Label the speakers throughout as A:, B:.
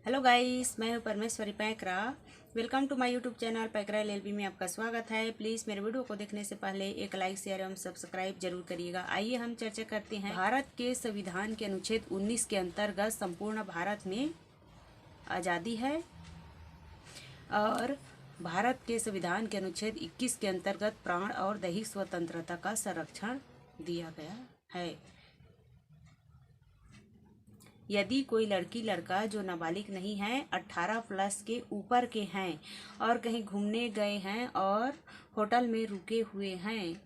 A: Hello guys, मैं हूं Parmeshwari Paikra. Welcome to my YouTube channel Paikra LLB में आपका स्वागत है। प्लीज़ मेरे वीडियो को देखने से पहले एक लाइक शेयर एवं सब्सक्राइब जरूर करिएगा। आइए हम चर्चा करते हैं। भारत के संविधान के अनुच्छेद 19 के अंतर्गत संपूर्ण भारत में आज़ादी है और भारत के संविधान के अनुच्छेद 21 के अंतर्गत प्राण और दैहिक स्वतंत्रता का संरक्षण दिया गया है। यदि कोई लड़की लड़का जो नाबालिग नहीं है, 18 प्लस के ऊपर के हैं और कहीं घूमने गए हैं और होटल में रुके हुए हैं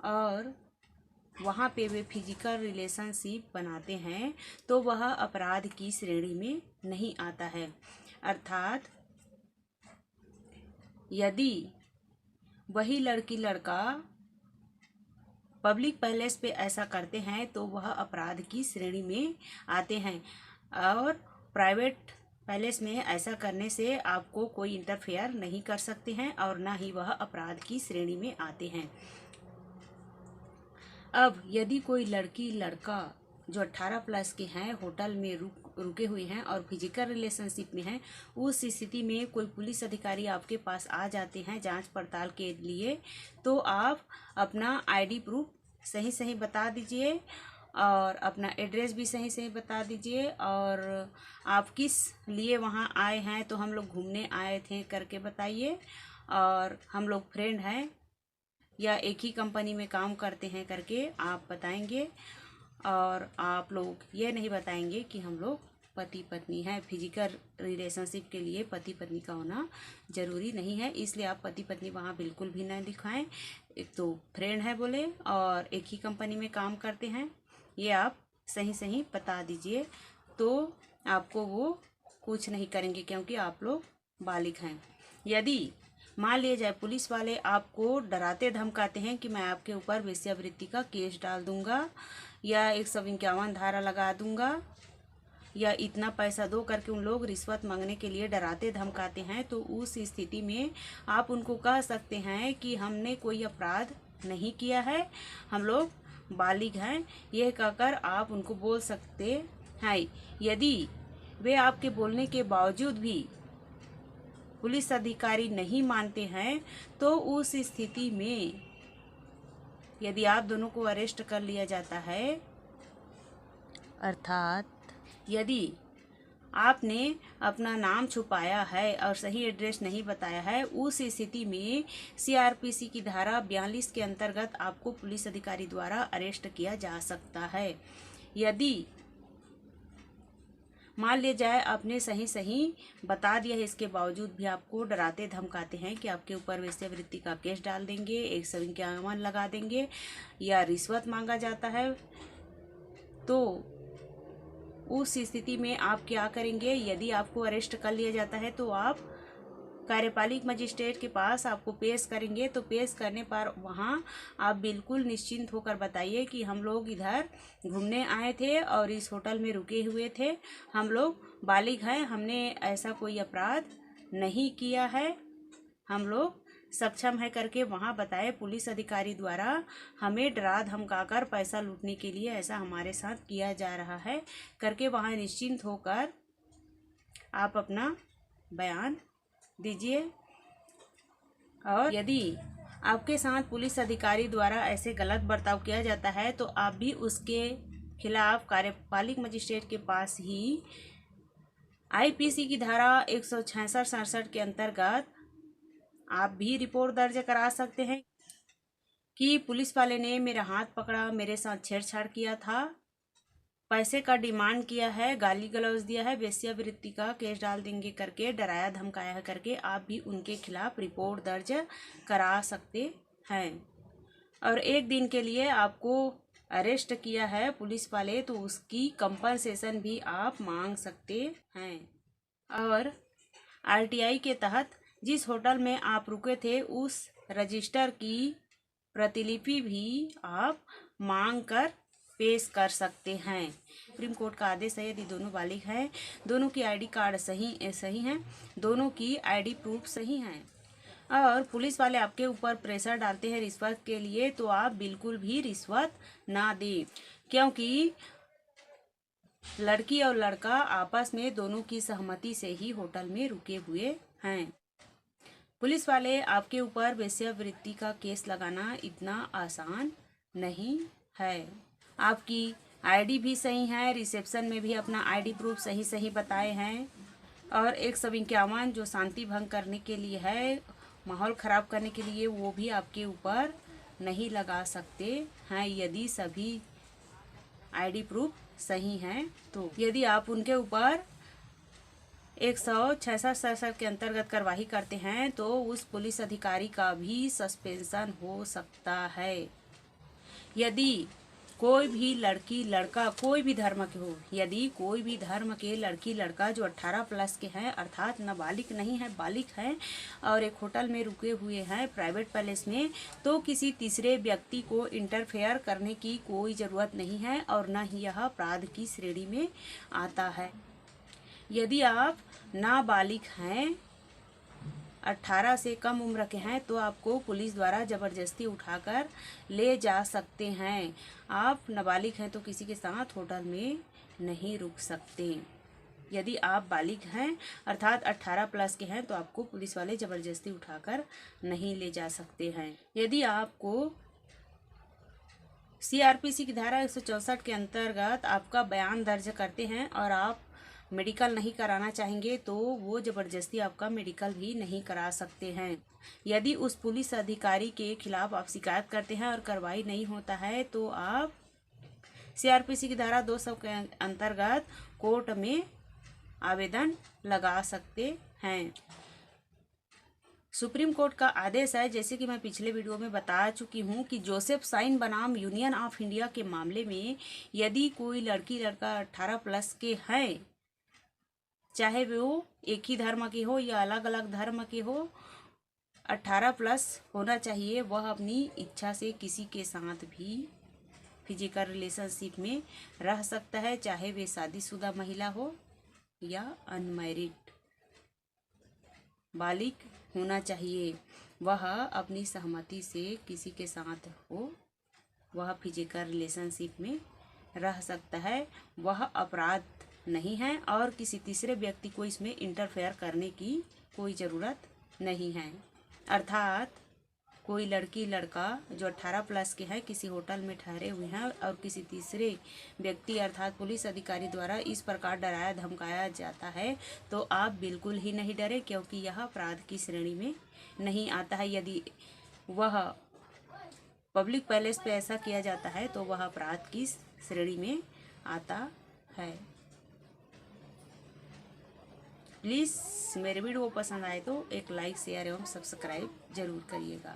A: और वहाँ पे वे फिजिकल रिलेशनशिप बनाते हैं तो वह अपराध की श्रेणी में नहीं आता है। अर्थात यदि वही लड़की लड़का पब्लिक पैलेस पे ऐसा करते हैं तो वह अपराध की श्रेणी में आते हैं और प्राइवेट पैलेस में ऐसा करने से आपको कोई इंटरफेयर नहीं कर सकते हैं और ना ही वह अपराध की श्रेणी में आते हैं। अब यदि कोई लड़की लड़का जो 18 प्लस के हैं होटल में रुके हुए हैं और फिजिकल रिलेशनशिप में हैं, उस स्थिति में कोई पुलिस अधिकारी आपके पास आ जाते हैं जांच पड़ताल के लिए, तो आप अपना आईडी प्रूफ सही सही बता दीजिए और अपना एड्रेस भी सही सही बता दीजिए और आप किस लिए वहाँ आए हैं, तो हम लोग घूमने आए थे करके बताइए और हम लोग फ्रेंड हैं या एक ही कंपनी में काम करते हैं करके आप बताएंगे। और आप लोग ये नहीं बताएंगे कि हम लोग पति पत्नी हैं। फिजिकल रिलेशनशिप के लिए पति पत्नी का होना ज़रूरी नहीं है, इसलिए आप पति पत्नी वहाँ बिल्कुल भी ना दिखाएं। एक तो फ्रेंड है बोले और एक ही कंपनी में काम करते हैं, ये आप सही सही बता दीजिए तो आपको वो कुछ नहीं करेंगे क्योंकि आप लोग बालिग हैं। यदि मान लिया जाए पुलिस वाले आपको डराते धमकाते हैं कि मैं आपके ऊपर वेश्यावृत्ति का केस डाल दूंगा या 151 धारा लगा दूंगा या इतना पैसा दो करके उन लोग रिश्वत मांगने के लिए डराते धमकाते हैं, तो उस स्थिति में आप उनको कह सकते हैं कि हमने कोई अपराध नहीं किया है, हम लोग बालिग हैं। यह कहकर आप उनको बोल सकते हैं। यदि वे आपके बोलने के बावजूद भी पुलिस अधिकारी नहीं मानते हैं तो उस स्थिति में यदि आप दोनों को अरेस्ट कर लिया जाता है, अर्थात यदि आपने अपना नाम छुपाया है और सही एड्रेस नहीं बताया है, उस स्थिति में सीआरपीसी की धारा 42 के अंतर्गत आपको पुलिस अधिकारी द्वारा अरेस्ट किया जा सकता है। यदि मान लिया जाए आपने सही सही बता दिया है, इसके बावजूद भी आपको डराते धमकाते हैं कि आपके ऊपर वेश्यावृत्ति का केस डाल देंगे, 151 लगा देंगे या रिश्वत मांगा जाता है, तो उस स्थिति में आप क्या करेंगे? यदि आपको अरेस्ट कर लिया जाता है तो आप कार्यपालिक मजिस्ट्रेट के पास आपको पेश करेंगे। तो पेश करने पर वहाँ आप बिल्कुल निश्चिंत होकर बताइए कि हम लोग इधर घूमने आए थे और इस होटल में रुके हुए थे, हम लोग बालिग हैं, हमने ऐसा कोई अपराध नहीं किया है, हम लोग सक्षम है करके वहाँ बताए। पुलिस अधिकारी द्वारा हमें डरा धमकाकर पैसा लूटने के लिए ऐसा हमारे साथ किया जा रहा है करके वहाँ निश्चिंत होकर आप अपना बयान दीजिए। और यदि आपके साथ पुलिस अधिकारी द्वारा ऐसे गलत बर्ताव किया जाता है तो आप भी उसके खिलाफ कार्यपालिक मजिस्ट्रेट के पास ही आईपीसी की धारा 166-67 के अंतर्गत आप भी रिपोर्ट दर्ज करा सकते हैं कि पुलिस वाले ने मेरा हाथ पकड़ा, मेरे साथ छेड़छाड़ किया था, पैसे का डिमांड किया है, गाली गलौज दिया है, वेश्यावृत्ति का केस डाल देंगे करके डराया धमकाया है करके आप भी उनके खिलाफ रिपोर्ट दर्ज करा सकते हैं। और एक दिन के लिए आपको अरेस्ट किया है पुलिस वाले तो उसकी कंपनसेशन भी आप मांग सकते हैं। और आरटीआई के तहत जिस होटल में आप रुके थे उस रजिस्टर की प्रतिलिपि भी आप मांग कर पेश कर सकते हैं। सुप्रीम कोर्ट का आदेश है, यदि दोनों बालिग हैं, दोनों की आईडी कार्ड सही हैं, दोनों की आईडी प्रूफ सही हैं और पुलिस वाले आपके ऊपर प्रेशर डालते हैं रिश्वत के लिए, तो आप बिल्कुल भी रिश्वत ना दें, क्योंकि लड़की और लड़का आपस में दोनों की सहमति से ही होटल में रुके हुए हैं। पुलिस वाले, आपके ऊपर वेश्यावृत्ति का केस लगाना इतना आसान नहीं है। आपकी आईडी भी सही है, रिसेप्शन में भी अपना आईडी प्रूफ सही बताए हैं, और 151 जो शांति भंग करने के लिए है, माहौल ख़राब करने के लिए, वो भी आपके ऊपर नहीं लगा सकते हैं यदि सभी आईडी प्रूफ सही हैं। तो यदि आप उनके ऊपर 166 के अंतर्गत कार्रवाई करते हैं तो उस पुलिस अधिकारी का भी सस्पेंशन हो सकता है। यदि कोई भी लड़की लड़का कोई भी धर्म के हो, यदि कोई भी धर्म के लड़की लड़का जो 18 प्लस के हैं, अर्थात नाबालिग नहीं है, बालिग हैं, और एक होटल में रुके हुए हैं प्राइवेट पैलेस में, तो किसी तीसरे व्यक्ति को इंटरफेयर करने की कोई ज़रूरत नहीं है और न ही यह अपराध की श्रेणी में आता है। यदि आप नाबालिग हैं, 18 से कम उम्र के हैं, तो आपको पुलिस द्वारा ज़बरदस्ती उठाकर ले जा सकते हैं। आप नाबालिग हैं तो किसी के साथ होटल में नहीं रुक सकते। यदि आप बालिग हैं अर्थात 18 प्लस के हैं तो आपको पुलिस वाले ज़बरदस्ती उठाकर नहीं ले जा सकते हैं। यदि आपको CRPC की धारा 164 के अंतर्गत आपका बयान दर्ज करते हैं और आप मेडिकल नहीं कराना चाहेंगे तो वो ज़बरदस्ती आपका मेडिकल भी नहीं करा सकते हैं। यदि उस पुलिस अधिकारी के खिलाफ आप शिकायत करते हैं और कार्रवाई नहीं होता है तो आप CRPC की धारा 200 के अंतर्गत कोर्ट में आवेदन लगा सकते हैं। सुप्रीम कोर्ट का आदेश है, जैसे कि मैं पिछले वीडियो में बता चुकी हूँ, कि जोसेफ साइन बनाम यूनियन ऑफ इंडिया के मामले में यदि कोई लड़की लड़का 18 प्लस के हैं, चाहे वो एक ही धर्म के हो या अलग अलग धर्म के हो, 18 प्लस होना चाहिए। वह अपनी इच्छा से किसी के साथ भी फिजिकल रिलेशनशिप में रह सकता है, चाहे वे शादीशुदा महिला हो या अनमैरिड। बालिग होना चाहिए, वह अपनी सहमति से किसी के साथ हो, वह फिजिकल रिलेशनशिप में रह सकता है, वह अपराध नहीं है और किसी तीसरे व्यक्ति को इसमें इंटरफेयर करने की कोई ज़रूरत नहीं है। अर्थात कोई लड़की लड़का जो 18 प्लस के हैं किसी होटल में ठहरे हुए हैं और किसी तीसरे व्यक्ति अर्थात पुलिस अधिकारी द्वारा इस प्रकार डराया धमकाया जाता है तो आप बिल्कुल ही नहीं डरे, क्योंकि यह अपराध की श्रेणी में नहीं आता है। यदि वह पब्लिक पैलेस पे ऐसा किया जाता है तो वह अपराध की श्रेणी में आता है। प्लीज़ मेरे वीडियो पसंद आए तो एक लाइक शेयर एवं सब्सक्राइब जरूर करिएगा।